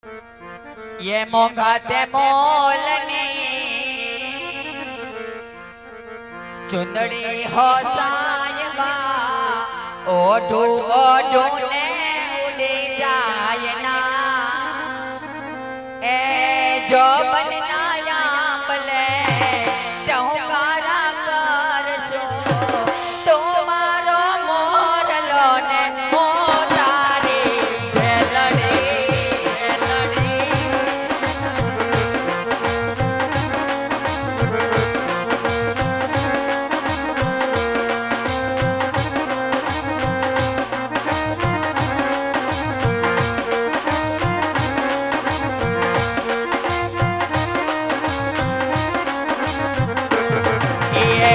ये मोंघा ते मोलनी चुंदड़ी हो सायबा ओढू ओढू ने उड़ी जाय ना ए जो बनना यामले टहुकारा करशो तुम्हारो मोरलो ने मोतारी भेलड़ी भेलड़ी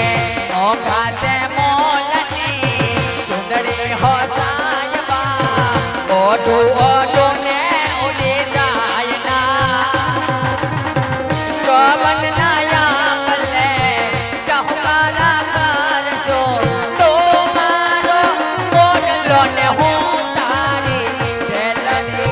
मोंघाते मोलनी चुंदड़ी हो सायबा ओढू ओढू ने उड़ी जाय ना चौवन ना यामले टहुकारा करशो तुम्हारो मोरलो ने हूँ तारी भेलड़ी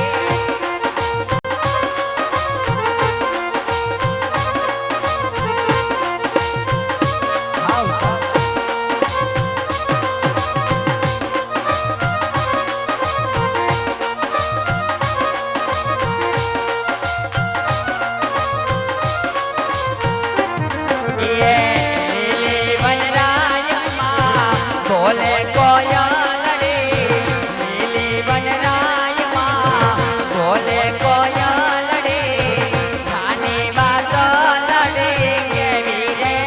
बोले कोयलड़ी नीली बनराय माँ बोले कोयलड़ी छानी बात लड़ी के वीरे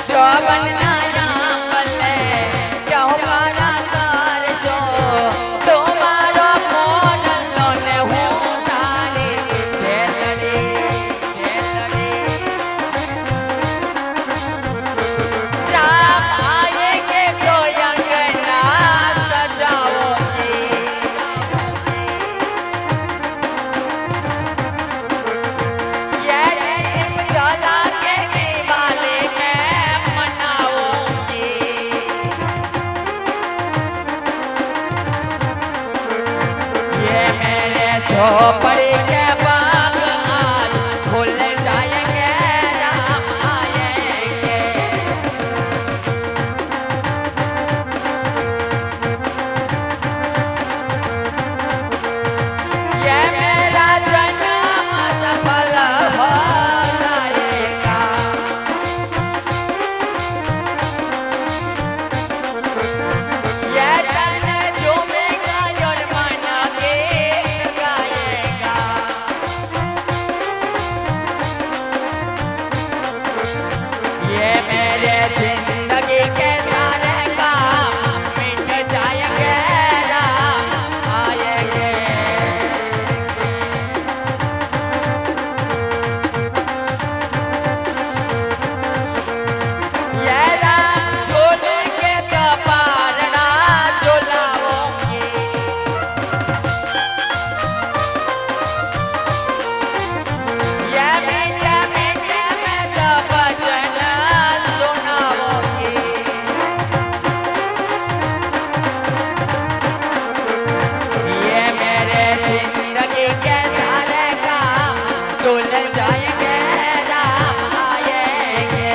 जो बनना यामले टहुकारा करशो तुम्हारो मोरलो ने हूँ तारी भेलड़ी भेलड़ी राम आएंगे तो अंगना सजाओगी ये जला के दिवाली में मनाऊंगी ये मेरे झोपड़ी के बाग आज खुल जाएंगे राम आएंगे ये मेरा जन्म सफल हो जाएगा ये तन झूमेगा और मन गीत गाएगा ये मेरे जिंदगी के सारे काम मिट जाएंगे राम आएंगे ये राम झूलेंगे तो पालना झुलाओगी ये मीठे मीठे में तो वचन सुनाओगी ये मेरे जिंदगी के सारे काम धुल जाएंगे राम आएंगे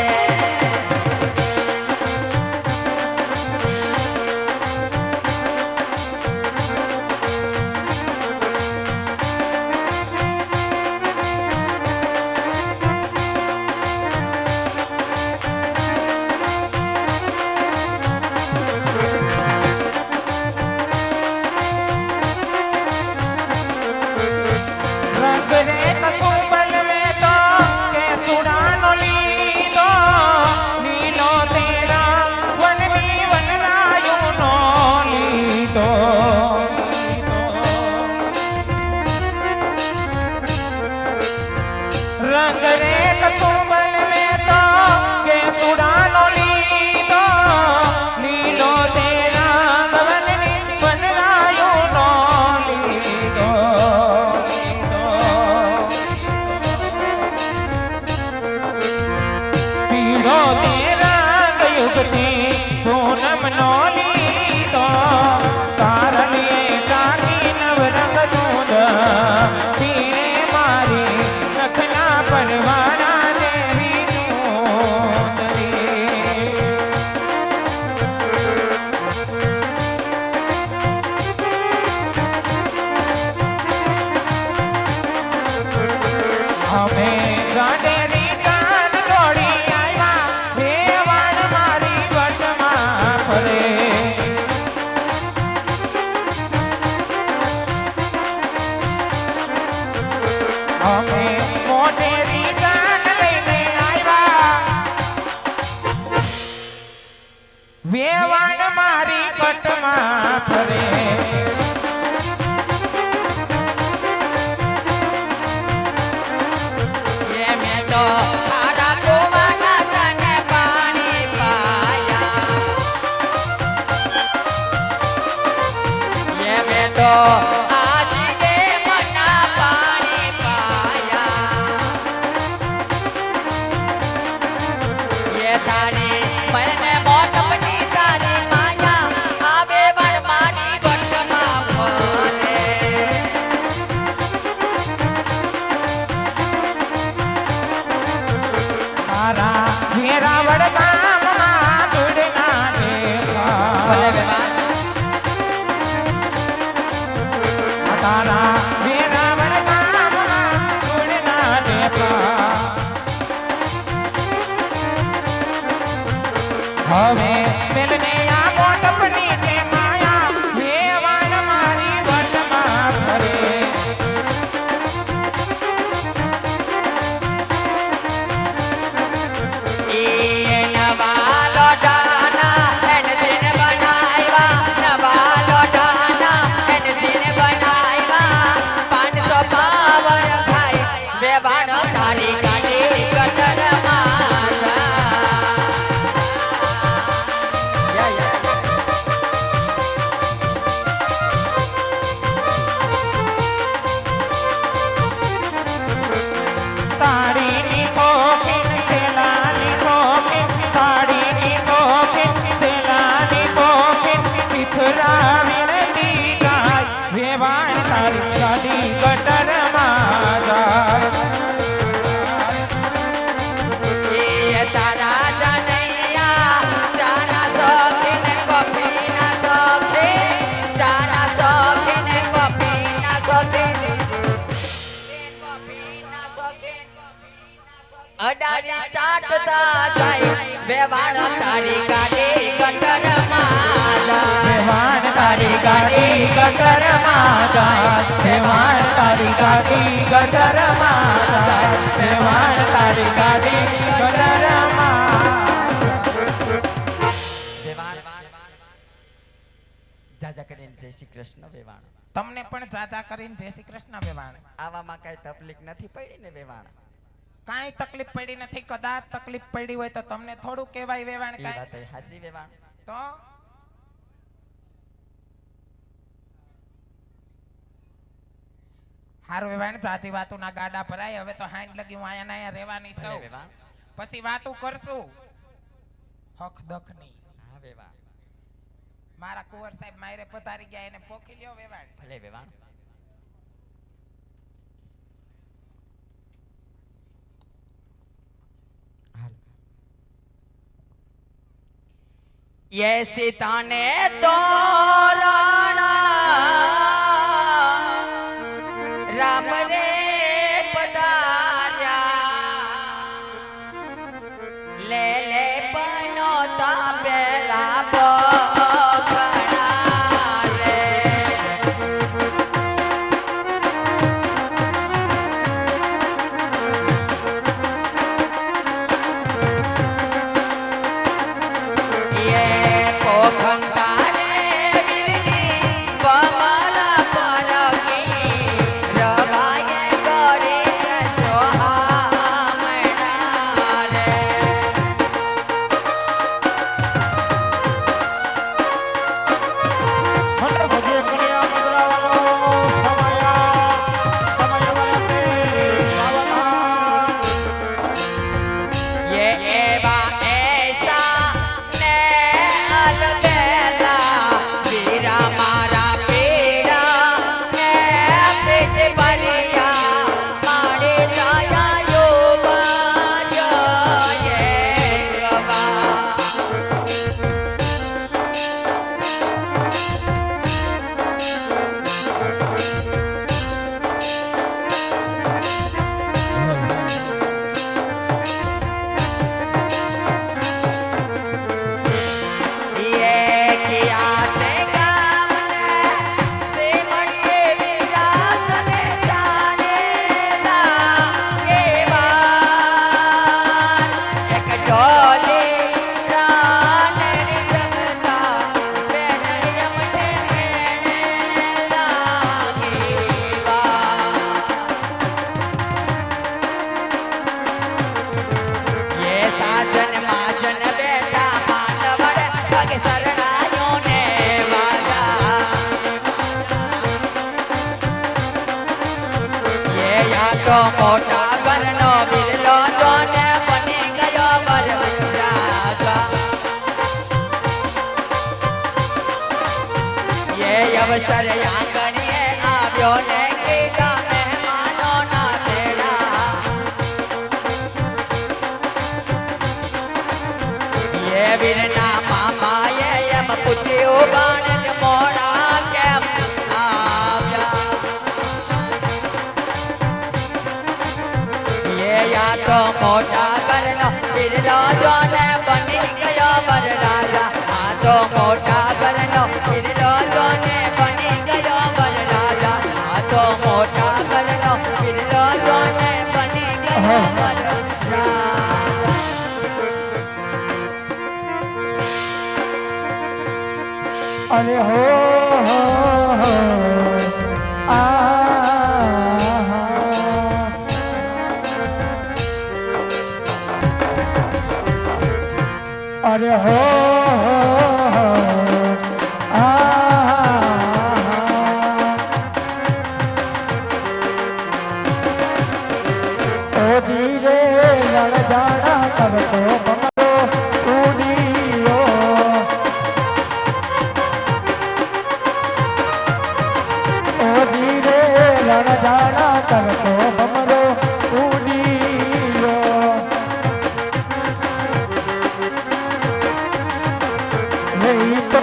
रंग रे कसुंबल में तो के सुड़ानो लीदो नीलो तेरा वन नी वनरायो नो लीदो रंग रे कसुंबल में तो के सुड़ानो लीदो नीलो तेरा वन नी वनरायो नो लीदो पीड़ो तेरा युगती पूनम नोली तो तारलिए टाकी नव रंग दूध અમે ગણેરી જાન દોડી આવ્યા વેવાણ મારી વટમાં ફરે અમે મોઢેરી જાન લઈને આવ્યા વેવાણ મારી વટમાં ફરે आज जे मना पानी पाया ये तारी मैंने मौत अपनी तारी माया आवे बड़ मारी बटमा फरे तारा वेरावड़ गामમાં દુડના દેખા भले बेवा તારા વેરાવળ ગામમાં દુડના દેખા હવે મેલને આ મોટપની જે માયા વેવાણ મારી વટમાં ફરે ये नवालो डाना एन जिन बनाया नवालो डाना एन जिन बनाया 500 पावर खाई बेबाण तारी गाड़ी कटर मारा સાડીની શોખીન સેલાની શોખીન સાડીની શોખીન સેલાની શોખીન ચિથરાવીને જાય વેવાણ તારી ગાડી ગટરમાં જાય ये तारा जानैया जाना शौकीन कॉफीना शौकीन जाना शौकीन कॉफीना शौकीन कॉफीना शौकीन अडारी चाटता જાય બેવાણ તારી ગાડી ગટરમાં જાય વેવાણ તારી ગાડી ગટરમાં જાય વેવાણ તારી ગાડી ગટરમાં જાય વેવાણ તારી ગાડી ગટરમાં બેવાણ જાજા કરીને જય શ્રી કૃષ્ણ બેવાણ તમને પણ જાજા કરીને જય શ્રી કૃષ્ણ વેવાણ આવામાં કઈ તકલીફ નથી પડી ને બેવાણ કાંઈ તકલીફ પડી નથી કદાચ તકલીફ પડી હોય તો તમને થોડું કહેવાય વેવાણ એ કાંઈ વાત હાજી બેવાણ તો હારું વેવાણ જાજી વાતુના ગાડા ભરાય હવે તો હાંડ લગી હું આયા નાયા રહેવાની ભલે સૌ બેવાણ પછી વાતું કરશું હક દખની હા બેવાણ મારા કુંવર સાહેબ માયરે પધારી ગયા એને પોખી લ્યો વેવાણ ભલે બેવાણ ये सीता ने तोरणा राम रे पधार्या ले ले बनोता बेला बखणा रे ये कोखंगारे विरनी पमला परगी रवाये યા તો મોટા ઘરનો બિરલો જો ને બની ગયો વરરાજા એ અવસર આંગણીએ આવ્યો ને કીધા મહેમાનો ના તેડા એ વીરના મામાએ એમ પૂછ્યું બાણ મોડા કેમ આવ્યા એ યા તો મોટા ઘરનો બિરલો જો ને બની ગયો વરરાજા આ તો મોટા ઘરનો બિરલો જો ને બની ગયો વરરાજા આ તો મોટા ઘરનો બિરલો જો ને બની ગયો વરરાજા અરે હો અરે હો ઓ ધીરે લડજાણા કરતો ભમરો ઉડીયો ઓ ધીરે લડજાણા કરતો ભમરો ઉડીયો નહીં તો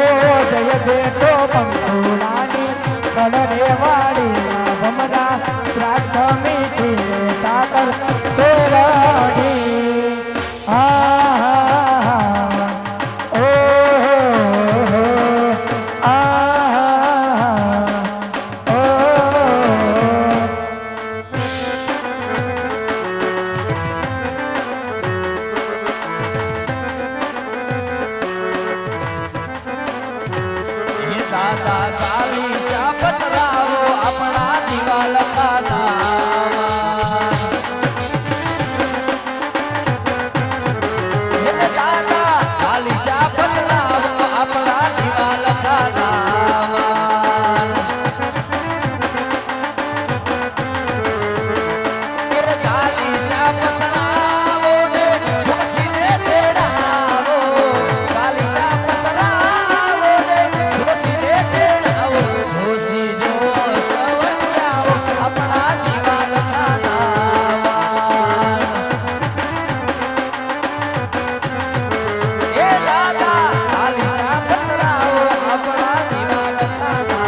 જય બેટો પંખુડાની કડરે વાળી ભમરા દ્રાક્ષ મીઠી સાકર સોરાણી ઓ દાદા તાલી ચા પતરાવો આપણા દિવાલ ખાના દાદા તાલી ચા પતરાવો આપણા દિવાલ ખાના તાલી ચા પતરાવો ને જોશીને તેડાવો તાલી ચા પતરાવો ને જોશીને તેડાવો જોશી જો સવચાવો આપણા દિવાલ ખાના એ દાદા તાલી ચા પતરાવો આપણા દિવાલ ખાના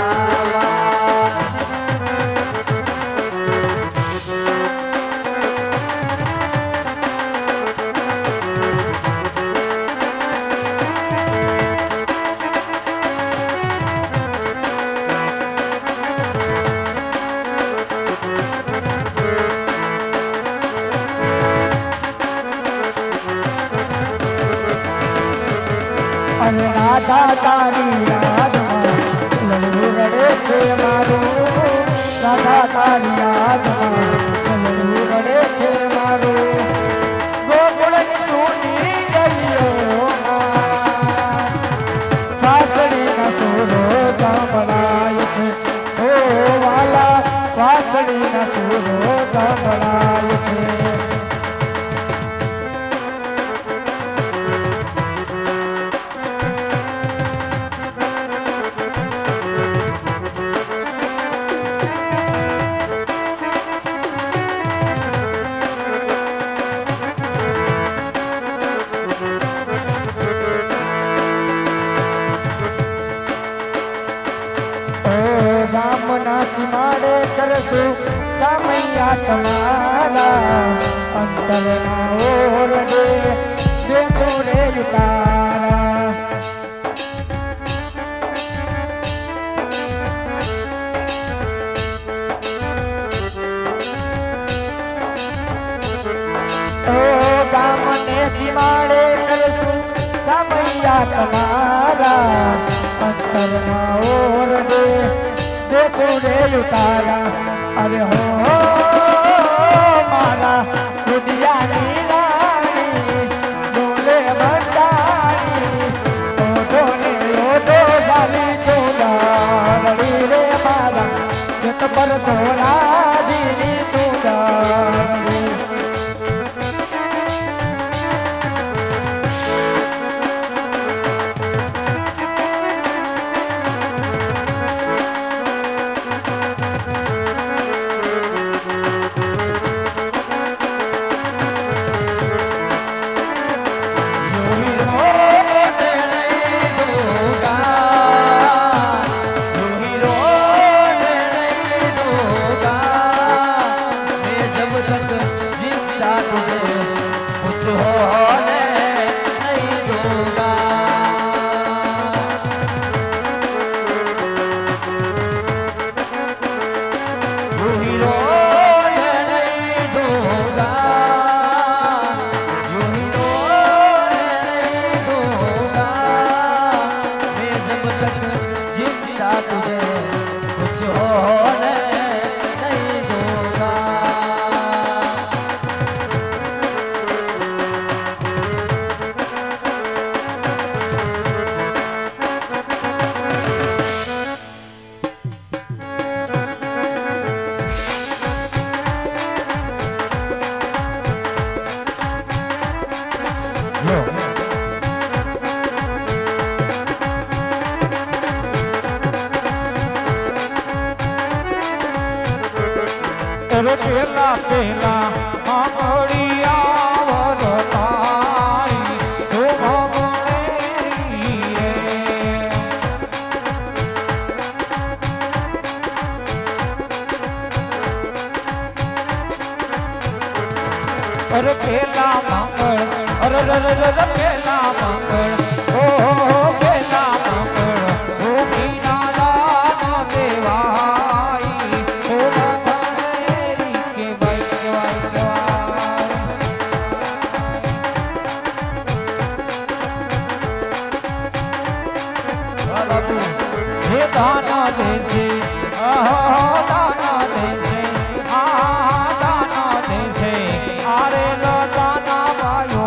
અને રાધા તારી યાદમાં લડવું રડે છે મારું રાધા તારી યાદમાં લડવું રડે છે મારું ગોકુળની સૂની ગલીઓમાં વાસળીના સૂરો સાંભળાય છે ઓ વાલા વાસળીના સૂરો સાંભળાય છે ગામના સીમાડે કરશું સામૈયા તમારા અંતરના ઓરડે દેશો રે તારા ઓ ગામને સીમાડે કરશું સામૈયા તમારા અંતરના ઓરડે દેશો રે તારા અરે હો મારા દુનિયાની રાણી ડોલે બંધાણી ઓઢો ને ઓઢો ગાલી ચોગાડી રે મારા જત પર ધોરાજીની ચોગાડી ही रोने नहीं दूंगा, यूं ही रोने नहीं दूंगा। मैं जब तक जिंदा तुझे कुछ होने नहीं दूंगा। પેલા પેલા આંગળિયા વરતાઈ શોભગણેરી રે અરે પેલા મંગળ અરે પેલા મંગળ ઓ પેલા મંગળ ઓ મીનાલા દેવાઈ શોભગણેરી કે ભાઈ હે દાના દેશે દાના દેશે દાના દેશે આરે દાના ભાઈઓ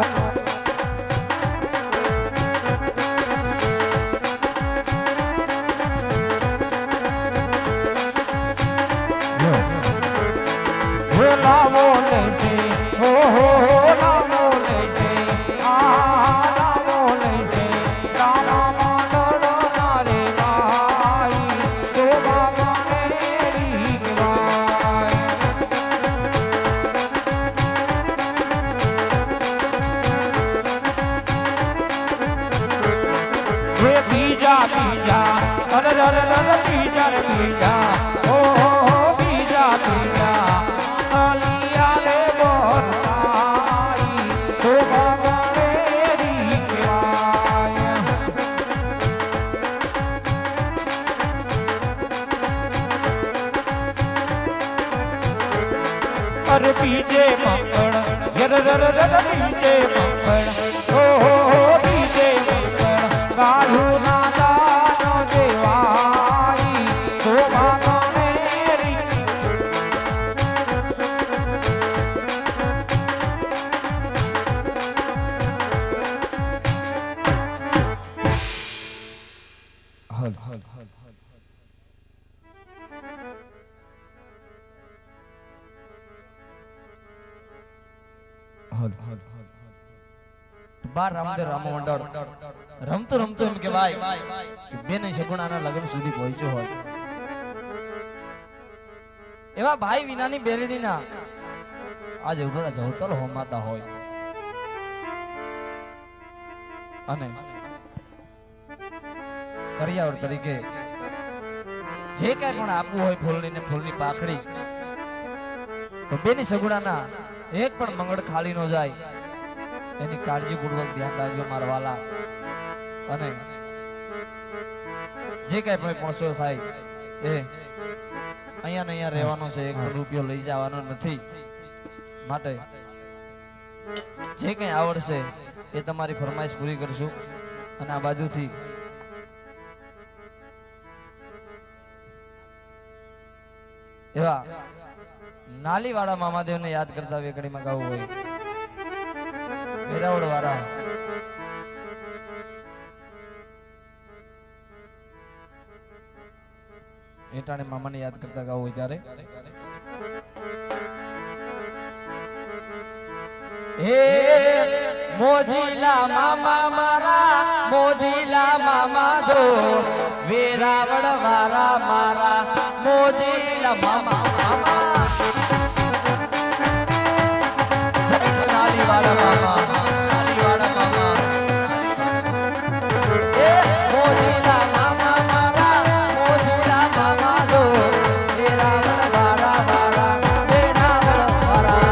હે લાવો લેશે હો લાવો લેશે લાવો લેશે રામા મંડળ નારે ભાઈ શોભા ગણેરી કહેવાય હે બીજા બીજા અરે બીજા રે બીજા ઓ બીજા બીજા અલિયા લે બોલાઈ શોભા ગણેરી કહેવાય અરે બીજે મંગળ બીજે મંગળ ઓ બીજે મંગળ ગાયું ના દાનો દેવાઈ શોભા ગણેરી હલ હલ હલ બાર રામદેવ રામ મંડળ રમતું રમતું એમ કહેવાય કે બેન સગુણાના લગ્ન સુધી પહોંચ્યો હોય એવા ભાઈ વિનાની બેરડીના આજે ઉભરા જવતલ હોમાતા હોય અને કરિયાવર તરીકે જે કઈ પણ આપવું હોય ફૂલની ને ફૂલની પાખડી તો બેની સગુણાના એક પણ મંગળ ખાલી ન જાય એની કાળજીપૂર્વક ધ્યાન રાખજો મારા વાલા અને જે કઈ પણ પહોંચો થાય એ અહીંયા ને અહીંયા રહેવાનો છે, 1 રૂપિયો લઈ જવાનો નથી. માટે જે કઈ આવડશે એ તમારી ફરમાઈશ પૂરી કરશું. અને આ બાજુથી એવા નાલીવાળા મામાદેવને યાદ કરતા વેકડીમાં ગાવું હોય વેરાવળ વાળા એટાણે મામાને યાદ કરતા ગાવું હોય ત્યારે હે મોજીલા મામા મારા મોજીલા મામા જો વેરાવળ વાળા મારા મોજીલા મામા મામા નાલીવાળા મામા નાલીવાળા મામા એ મોજીલા મામા મારા મોજીલા મામા જો વેરાવળ વાળા મારા વેરાવળ વાળા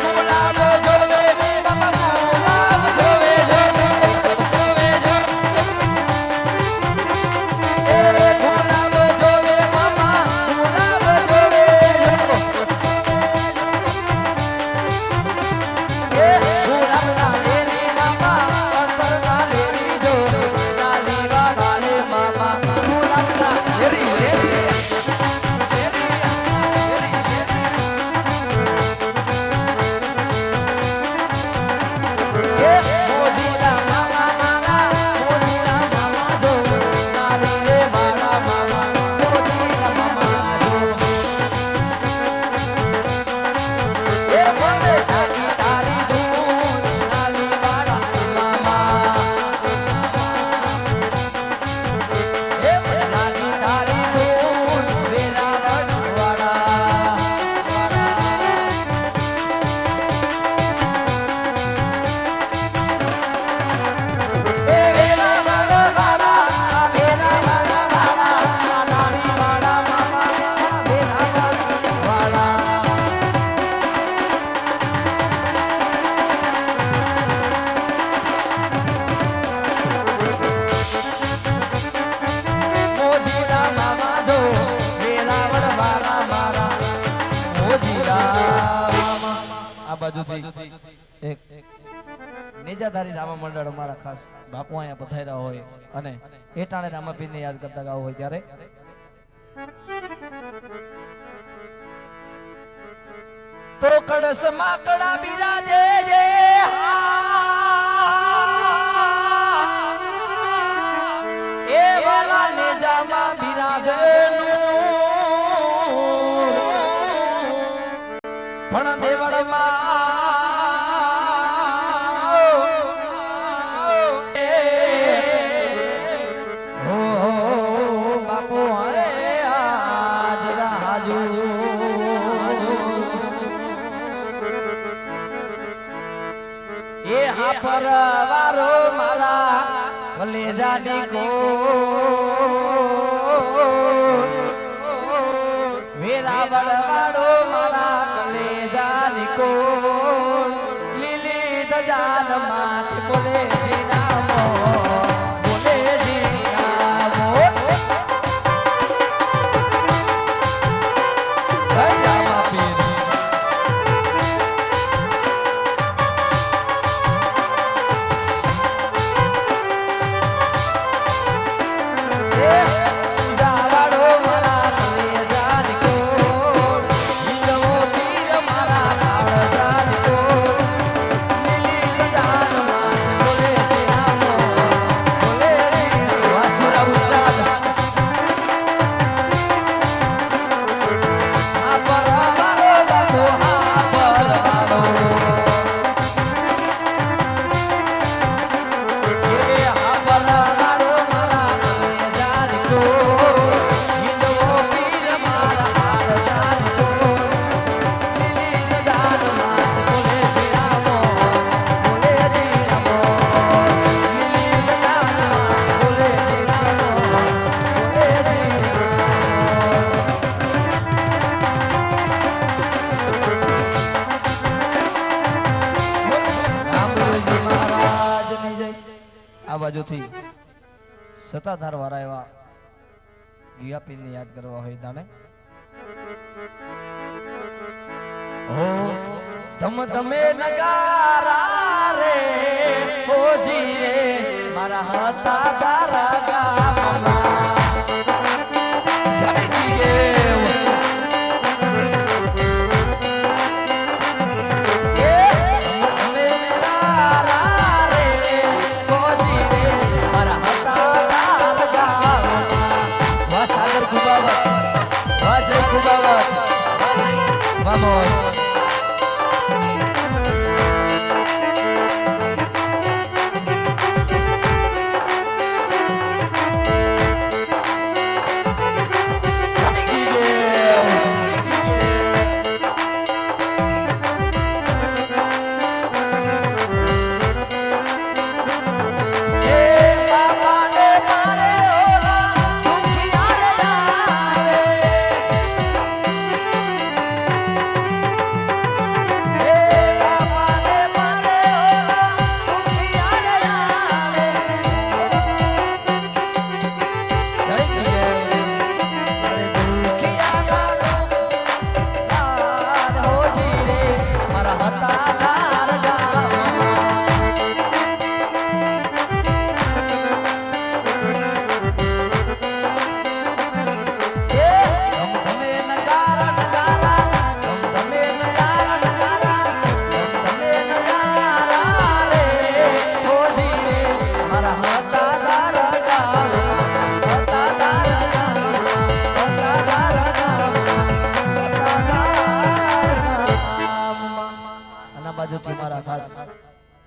ગુલાબ જો રે બાબા ગુલાબ જો બાજુથી એક નેજાધારી રામા મંડળ અમારા ખાસ બાપુ અહીંયા પધાર્યા હોય અને એ ટાણે રામાપીરને યાદ કરતા ગાવું હોય ત્યારે તો કળશ માકડા બિરાજે જે એ વાલા નેજામાં બિરાજે પણ દેવળમાં બાપુ હરે આજ રાજુ એ હા પરવારો મારા કલેજાની કો વેરાવળ વાળો મારા કલેજાની કો લીલી દજાલ માત બોલે જી નામો બોલે જી નામો જય રામાપીર બાજુથી સતાધાર વાળા એવા ગિયાપીરને યાદ કરવા હોય તાણે હો ધમ ધમે નગારા રે ઓજી રે મારા હતા તારા ગામમાં જગી ગયો Vamos.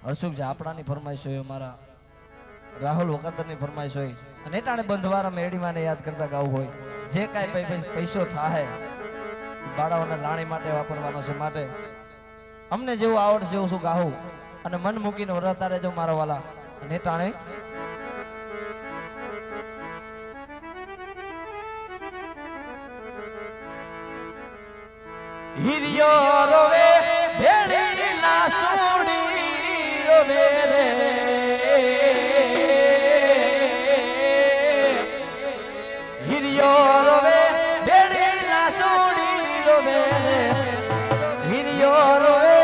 હર્ષુખ જાપડાની ફરમાઈશ હોય મારા રાહુલ વકાતરની ફરમાઈશ હોય અને એટાણે બંધવારા મેડીમાને યાદ કરતા ગાવું હોય જે કાંઈ પૈસો થાય બાળાઓના લાણી માટે વાપરવાનો છે માટે અમને જેવું આવડશે એવું શું ગાવું અને મન મૂકીને વરતા રહેજો મારા વાલા અને એટાણે હિરિયો રોવે ભેડી ના સોડી રોવે રે હિરિયો રોવે ભેડી ના સોડી રોવે રે હિરિયો રોવે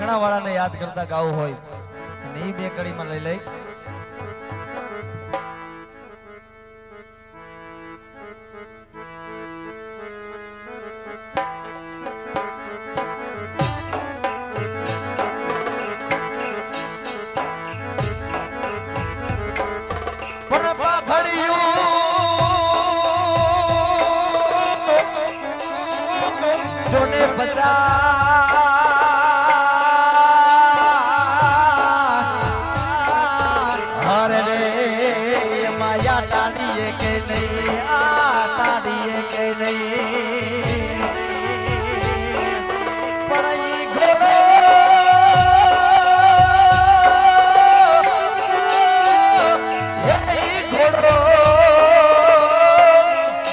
આંગણા વાળાને યાદ કરતા ગાવું હોય અને એ બે કડીમાં લઈ લઈ જોને હરે રે માયા તાડીએ કે નહીં આ તાડીએ કે નહીં પણ ઈ ઘોડો ઈ ઘોડો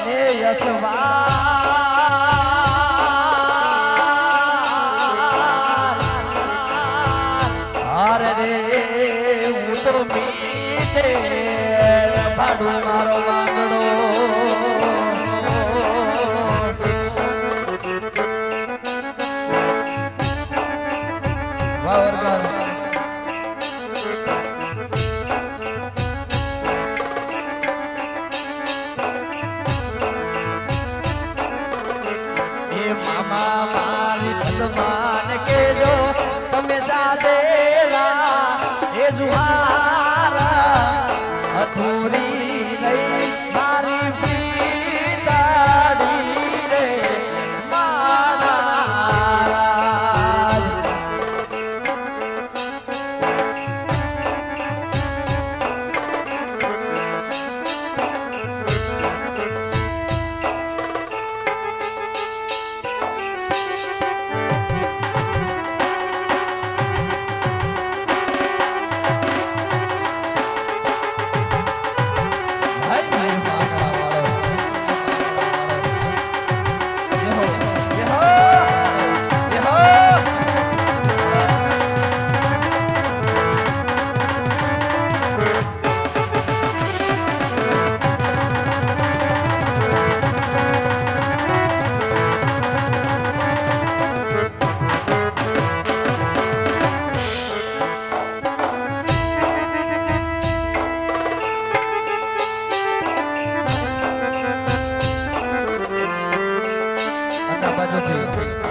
ને યશવા ભાડું મારો માંગડો એ મામા મારી પદમાન કેજો તમે દાદેલા એ જુહારા અધૂરી નહીં મારી પીતાડી રે મારા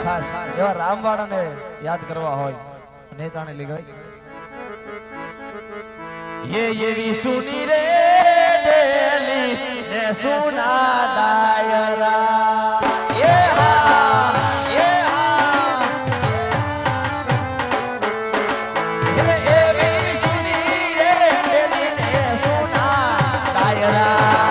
ખાસ એવા રામવાળાને યાદ કરવા હોય નેતાને લીગાય એવી સુની રે ડેલી ને સુના દાયરા એ હા એવી સુની રે ડેલી ને સુના દાયરા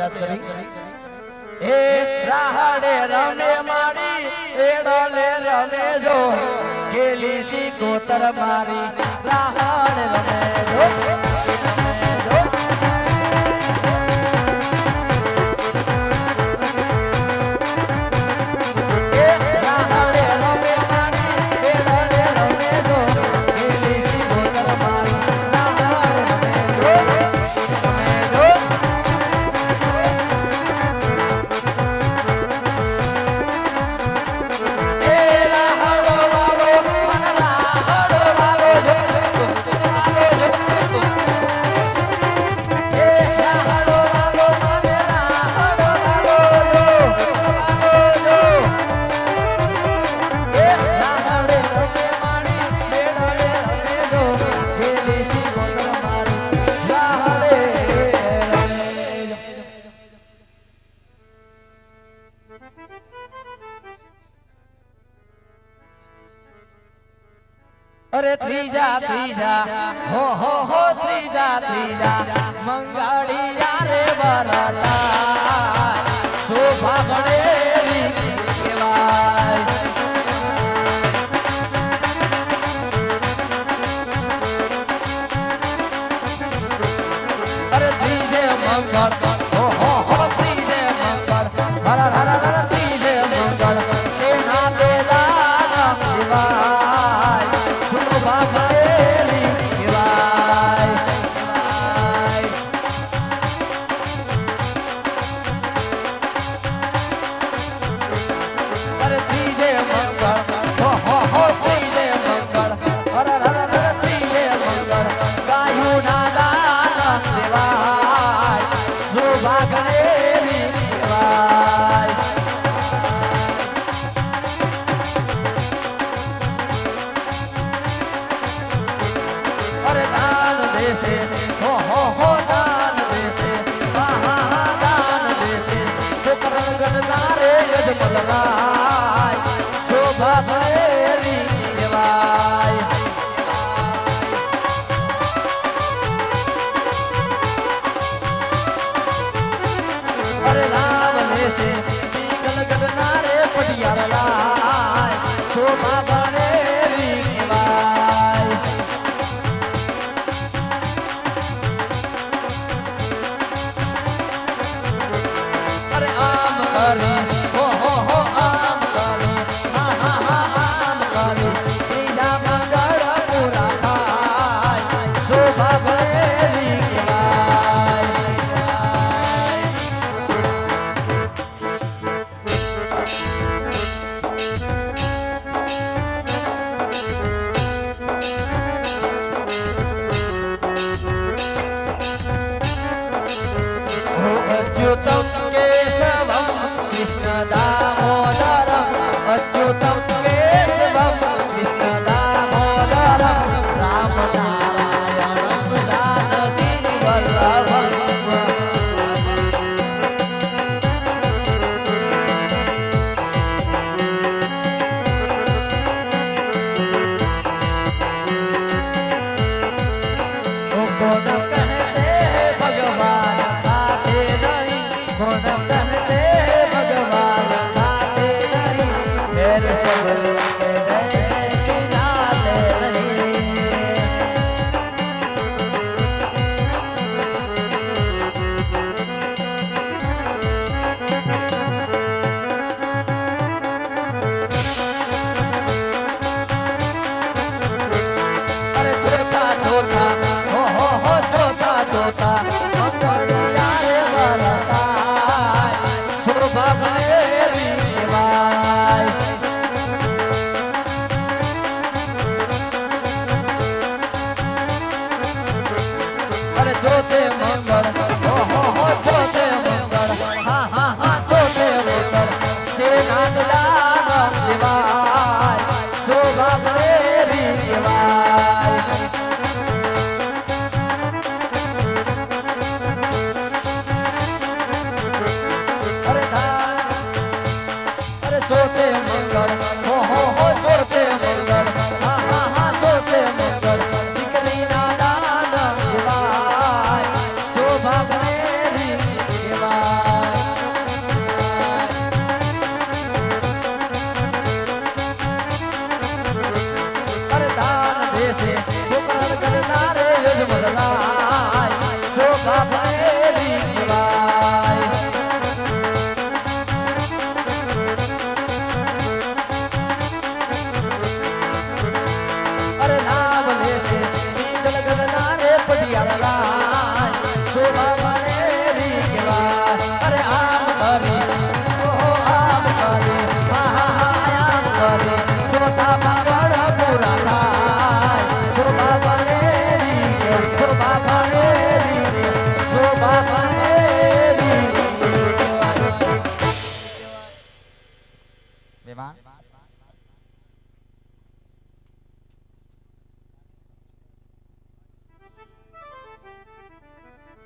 યાદ કરી એ રાહડે રમે માડી એડલે રમે જો ગેલી સી કોતર મારી રાહડે રમે જો अरे त्रीजा त्रीजा हो त्रीजा त्रीजा मंगाड़िया रे बरला शोभा बड़ेरी केवाय अरे त्रीजे मंगल हो त्रीजे मंगल हर हर हर त्रीजे मंगल सेना दे दाना केवाय शोभा बड़ेरी केवाय अरे त्रीजे मंगल हो त्रीजे मंगल हर हर हर त्रीजे मंगल गायु ना दाना देवाय शोभा बड़ेरी केवाय अरे दान देसे हो दान देसे हा दान देसे तो करण गणदारे यज बदलाय शोभा बड़ेरी केवाय अरे लाभ लेसे गल गणदारे पटियार लाय शोभा बड़ेरी केवाय अरे आम करी हो आम करी हा आम करी त्रीजा मंगल पूरा खाय शोभा बड़ेरी केवाय अच्युतम केशवम कृष्ण दामोदरम अच्युतम केशवम कृष्ण दामोदरम राम नारायणम जानकी वल्लभम कौन कहते भगवान खाते नहीं कौन कहते भगवान खाते नहीं मेरे सब जैसे जाते नहीं अरे चोचा चोचा हो चोचा चोचा मंगड़िया रे बरताय शोभा बड़ेरी केवाय अरे चोचे मंगल हो चोचे मंगल हा चोचे मंगल सेना दाना केवाय शोभा बड़ेरी केवाय अरे चौथे मंगल हो चौथे मंगल हा चौथे मंगल दिकरी ना दाना केवाय शोभा बड़ेरी केवाय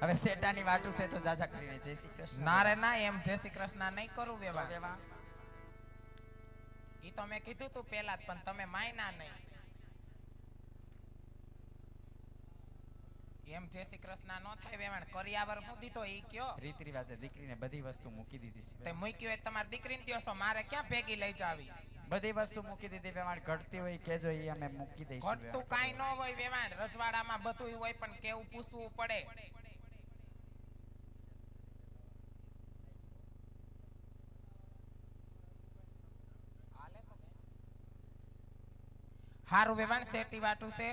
હવે શેટાની વાટું છે તો જાજા કરીને જય શ્રી કૃષ્ણ. ના રે ના, એમ જય શ્રી કૃષ્ણ નહીં કરું વેવાણ. ઈ તો મેં કીધું તું પેલા જ, પણ તમે માયના નહીં. એમ જય શ્રી કૃષ્ણ નો થાય વેવાણ. કરિયાવર મૂકી તો ઈ કયો રીત રિવાજે દીકરીને બધી વસ્તુ મૂકી દીધી છે. તે મૂક્યું હોય તમારી દીકરીને દ્યો છો, મારે ક્યાં ભેગી લઈ જાવી? બધી વસ્તુ મૂકી દીધી વેવાણ. ઘટતી હોય કેજો ઈ અમે મૂકી દઈશું. ઘટતું કાઈ ન હોય વેવાણ. રજવાડામાં બધું હોય પણ કેવું પૂછવું પડે. હારું વેવાણ, શેટી વાટું છે.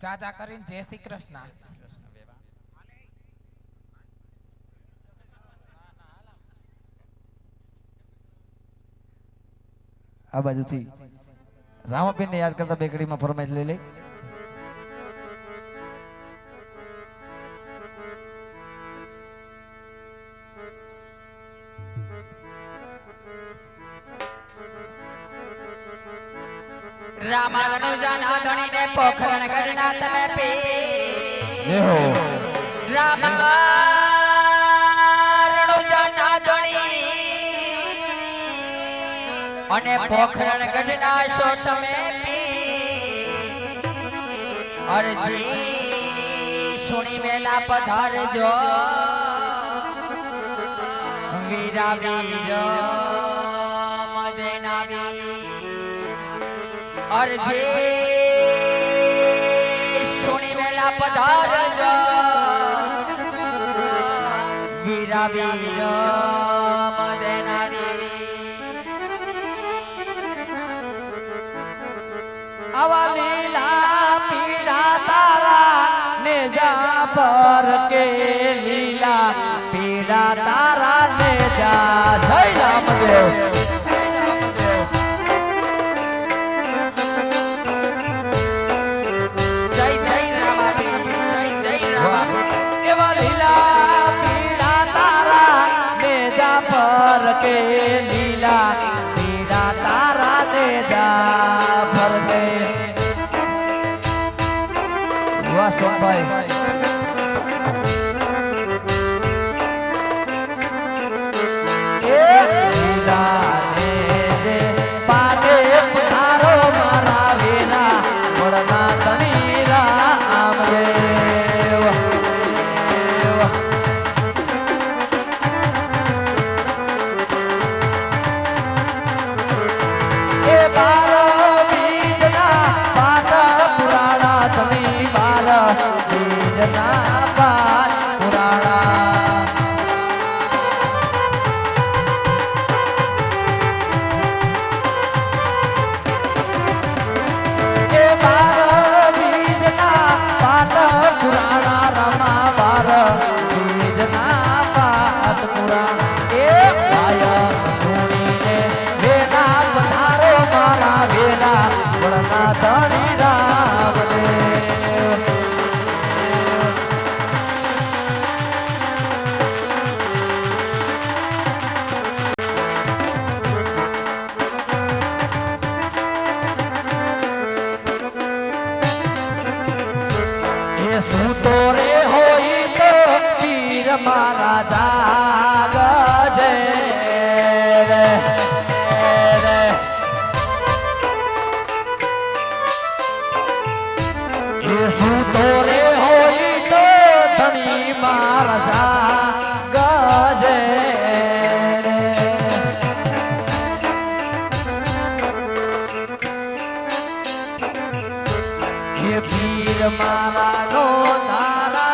જાજા કરીને જય શ્રી કૃષ્ણ. આ બાજુથી રામાબેન ને યાદ કરતા બેકડીમાં ફરમાઈશ લઈ લે. રામાનો જાના ધણીને પોખરણ ગઢના તમે પી. જય હો. રામાનો જાના ધણી અને પોખરણ ગઢના શો તમે પી. અરજી સુણી વેલા પધારજો વીરા વીર મદેના વીર. અરજી સુણી વેલા પધારજો વીરા વીર મદેના વીર. આવા લીલા પીડા તારા ને જા પર કે લીલા પીડા તારા ને જા. જય રામદેવ. के लीला पीड़ा तारा दे दा भर के. वाह सोमभाई. लीला दे दे पाटे पधारो मारा वीरा मोड़ना तनीरा आमदेव. मारा जाग जे येसु तोरे होई तो धनी मारा जाग जे. ये पीर मारा नो धारा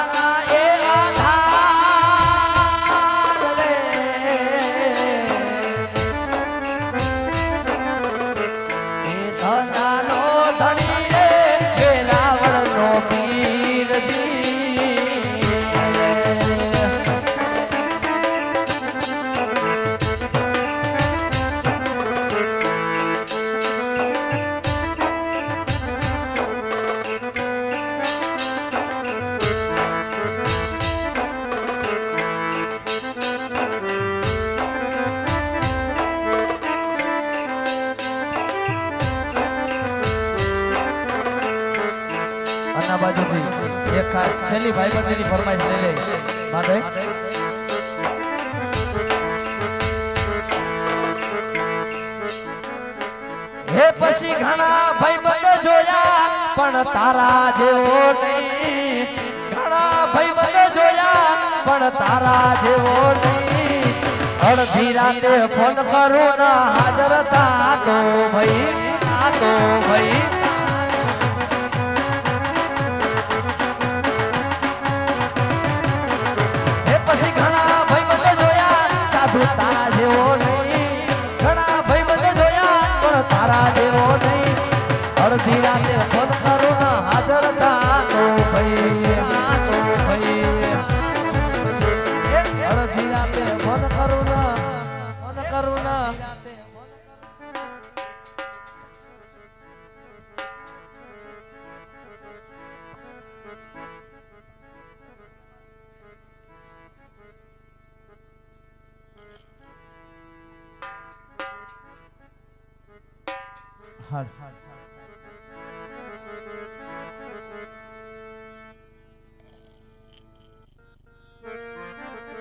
આ બાજુથી એક ખાસ છેલ્લી ભાઈબંધીની ફરમાઈશ લઈ લઈ માટે હે પછી ઘણા ભાઈબંધ જોયા પણ તારા જેવો નહીં ઘણા ભાઈબંધ જોયા પણ તારા જેવો નહીં અડધી રાતે ફોન કરું ના હાજર થા તો ભાઈ હે પછી ઘણા ભાઈબંધ જોયા સાધુ તારા જેવો નહીં ઘણા ભાઈબંધ જોયા પણ તારા જેવો નહીં અડધી રાતે ફોન કરું ના હાજર થા તો ભાઈ અડધી રાતે ફોન કરું ના હાલ